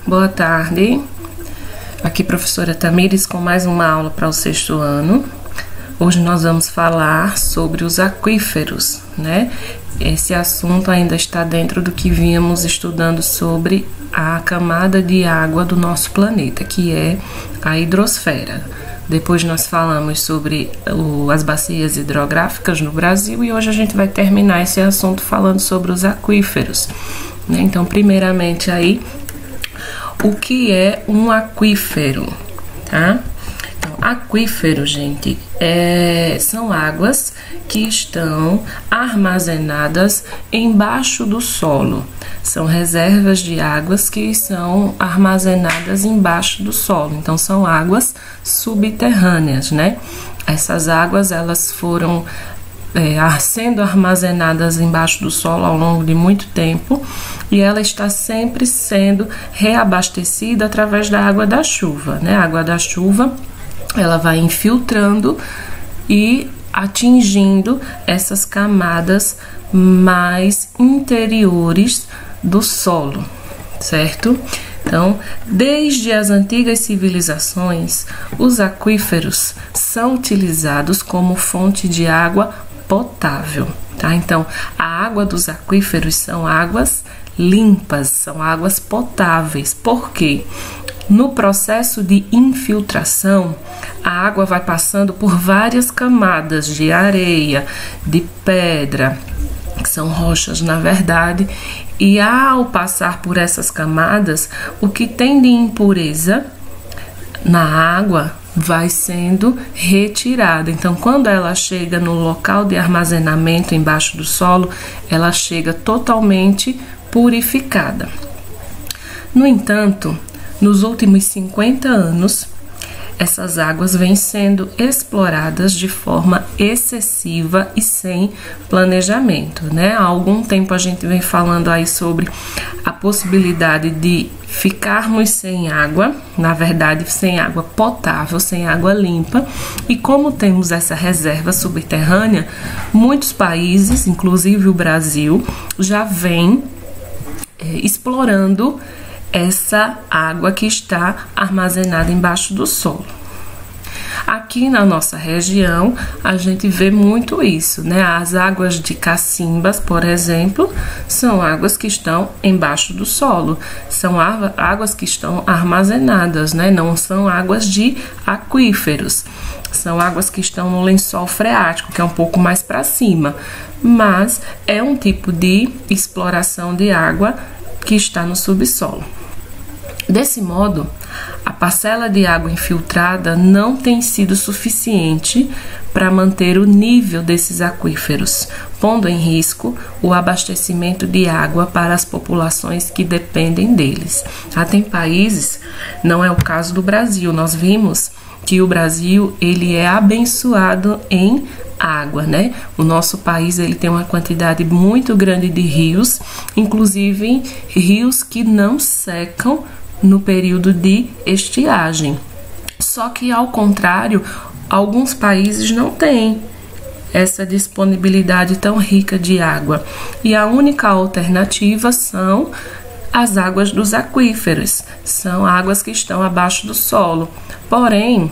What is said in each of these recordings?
Boa tarde, aqui professora Tamires com mais uma aula para o 6º ano. Hoje nós vamos falar sobre os aquíferos, né? Esse assunto ainda está dentro do que vínhamos estudando sobre a camada de água do nosso planeta, que é a hidrosfera. Depois nós falamos sobre as bacias hidrográficas no Brasil e hoje a gente vai terminar esse assunto falando sobre os aquíferos, né? Então, primeiramente aí, o que é um aquífero, tá? Então, aquífero, gente, são águas que estão armazenadas embaixo do solo. São reservas de águas que são armazenadas embaixo do solo. Então, são águas subterrâneas, né? Essas águas, elas foram sendo armazenadas embaixo do solo ao longo de muito tempo e ela está sempre sendo reabastecida através da água da chuva, né? A água da chuva, ela vai infiltrando e atingindo essas camadas mais interiores do solo, certo? Então, desde as antigas civilizações, os aquíferos são utilizados como fonte de água potável, tá? Então, a água dos aquíferos são águas limpas, são águas potáveis. Por quê? No processo de infiltração, a água vai passando por várias camadas de areia, de pedra, que são rochas na verdade, e ao passar por essas camadas, o que tem de impureza na água vai sendo retirada. Então, quando ela chega no local de armazenamento embaixo do solo, ela chega totalmente purificada. No entanto, nos últimos 50 anos, essas águas vêm sendo exploradas de forma excessiva e sem planejamento, né? Há algum tempo a gente vem falando aí sobre a possibilidade de ficarmos sem água, na verdade, sem água potável, sem água limpa, e como temos essa reserva subterrânea, muitos países, inclusive o Brasil, já vem explorando essa água que está armazenada embaixo do solo. Aqui na nossa região, a gente vê muito isso, né? As águas de cacimbas, por exemplo, são águas que estão embaixo do solo, são águas que estão armazenadas, né? Não são águas de aquíferos, são águas que estão no lençol freático, que é um pouco mais para cima, mas é um tipo de exploração de água que está no subsolo. Desse modo, a parcela de água infiltrada não tem sido suficiente para manter o nível desses aquíferos, pondo em risco o abastecimento de água para as populações que dependem deles. Tem países, não é o caso do Brasil, nós vimos que o Brasil ele é abençoado em água, né? O nosso país ele tem uma quantidade muito grande de rios, inclusive rios que não secam no período de estiagem. Só que, ao contrário, alguns países não têm essa disponibilidade tão rica de água. E a única alternativa são as águas dos aquíferos. São águas que estão abaixo do solo. Porém,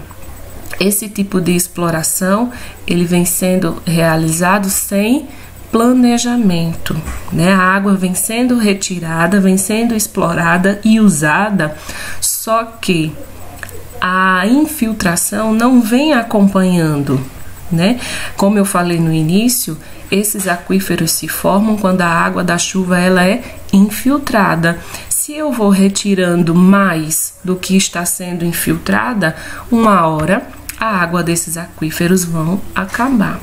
esse tipo de exploração, ele vem sendo realizado sem planejamento, né? A água vem sendo retirada, vem sendo explorada e usada, só que a infiltração não vem acompanhando, né? Como eu falei no início, esses aquíferos se formam quando a água da chuva ela é infiltrada. Se eu vou retirando mais do que está sendo infiltrada, uma hora a água desses aquíferos vão acabar.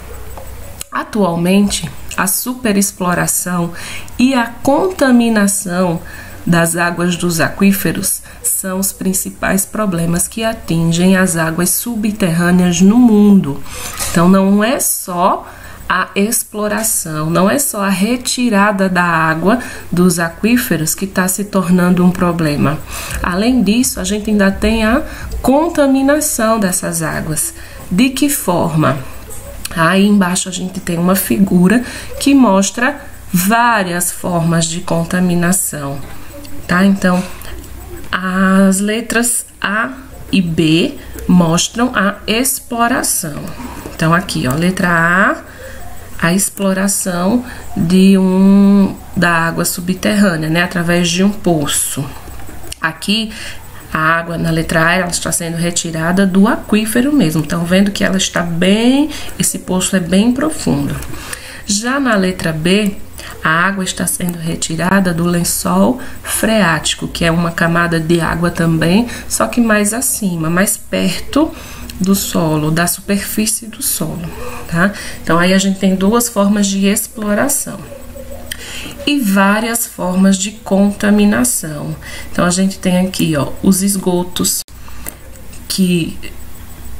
Atualmente, a superexploração e a contaminação das águas dos aquíferos são os principais problemas que atingem as águas subterrâneas no mundo. Então, não é só a exploração, não é só a retirada da água dos aquíferos que está se tornando um problema. Além disso, a gente ainda tem a contaminação dessas águas. De que forma? Aí embaixo a gente tem uma figura que mostra várias formas de contaminação, tá? Então, As letras A e B mostram a exploração. Então, aqui, ó, letra A exploração da água subterrânea, né, através de um poço. Aqui, a água na letra A, ela está sendo retirada do aquífero mesmo. Estão vendo que ela está esse poço é bem profundo. Já na letra B, a água está sendo retirada do lençol freático, que é uma camada de água também, só que mais acima, mais perto do solo, da superfície do solo, tá? Então, aí a gente tem duas formas de exploração e várias formas de contaminação. Então, a gente tem aqui, ó, os esgotos que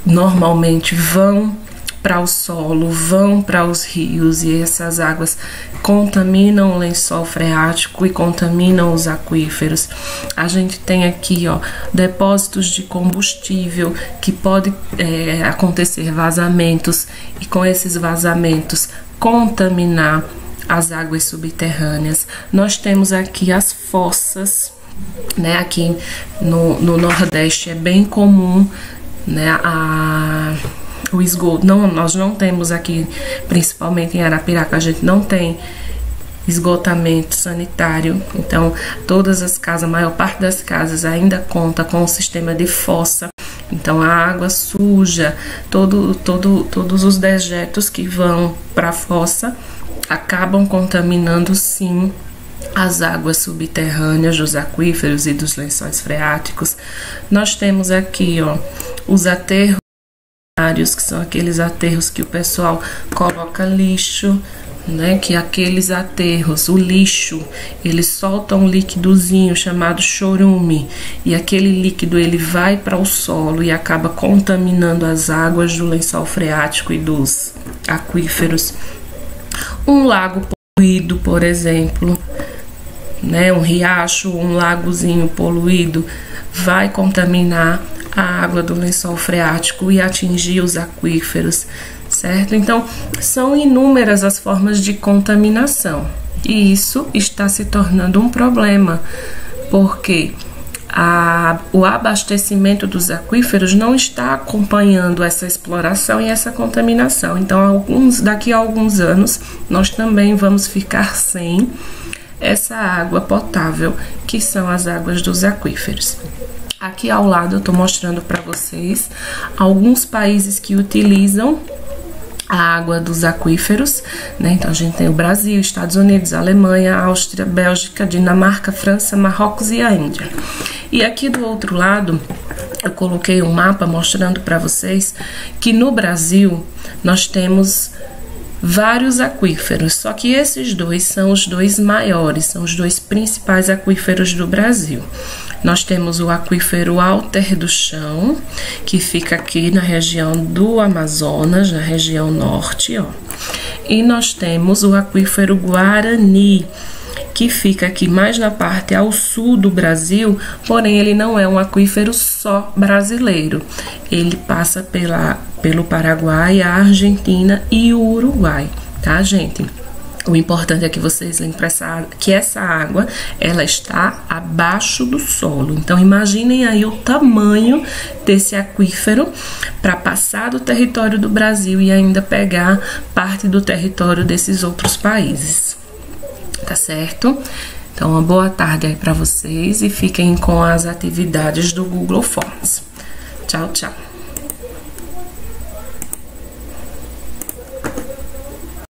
normalmente vão para o solo, vão para os rios, e essas águas contaminam o lençol freático e contaminam os aquíferos. A gente tem aqui, ó, depósitos de combustível que pode acontecer vazamentos, e com esses vazamentos contaminar as águas subterrâneas. Nós temos aqui as fossas, né? Aqui no Nordeste é bem comum, né, o esgoto. Nós não temos aqui, principalmente em Arapiraca, a gente não tem esgotamento sanitário. Então, todas as casas, a maior parte das casas ainda conta com um sistema de fossa. Então, a água suja, todos os dejetos que vão para a fossa acabam contaminando, sim, as águas subterrâneas dos aquíferos e dos lençóis freáticos. Nós temos aqui, ó, os aterros, que são aqueles aterros que o pessoal coloca lixo, né? Que aqueles aterros, o lixo, ele solta um líquidozinho chamado chorume, e aquele líquido ele vai para o solo e acaba contaminando as águas do lençol freático e dos aquíferos. Um lago poluído, por exemplo, né? Um riacho, um lagozinho poluído vai contaminar a água do lençol freático e atingir os aquíferos, certo? Então, são inúmeras as formas de contaminação, e isso está se tornando um problema, porque o abastecimento dos aquíferos não está acompanhando essa exploração e essa contaminação. Então, daqui a alguns anos, nós também vamos ficar sem essa água potável, que são as águas dos aquíferos. Aqui ao lado eu estou mostrando para vocês alguns países que utilizam a água dos aquíferos, né? Então, a gente tem o Brasil, Estados Unidos, Alemanha, Áustria, Bélgica, Dinamarca, França, Marrocos e a Índia. E aqui do outro lado, eu coloquei um mapa mostrando para vocês que no Brasil nós temos vários aquíferos, só que esses dois são os dois maiores, são os dois principais aquíferos do Brasil. Nós temos o aquífero Alter do Chão, que fica aqui na região do Amazonas, na região norte, ó. E nós temos o aquífero Guarani, que fica aqui mais na parte ao sul do Brasil, porém ele não é um aquífero só brasileiro. Ele passa pelo Paraguai, a Argentina e o Uruguai, tá, gente? O importante é que vocês lembrem que essa água, ela está abaixo do solo. Então, imaginem aí o tamanho desse aquífero para passar do território do Brasil e ainda pegar parte do território desses outros países. Tá certo? Então, uma boa tarde aí para vocês e fiquem com as atividades do Google Forms. Tchau, tchau.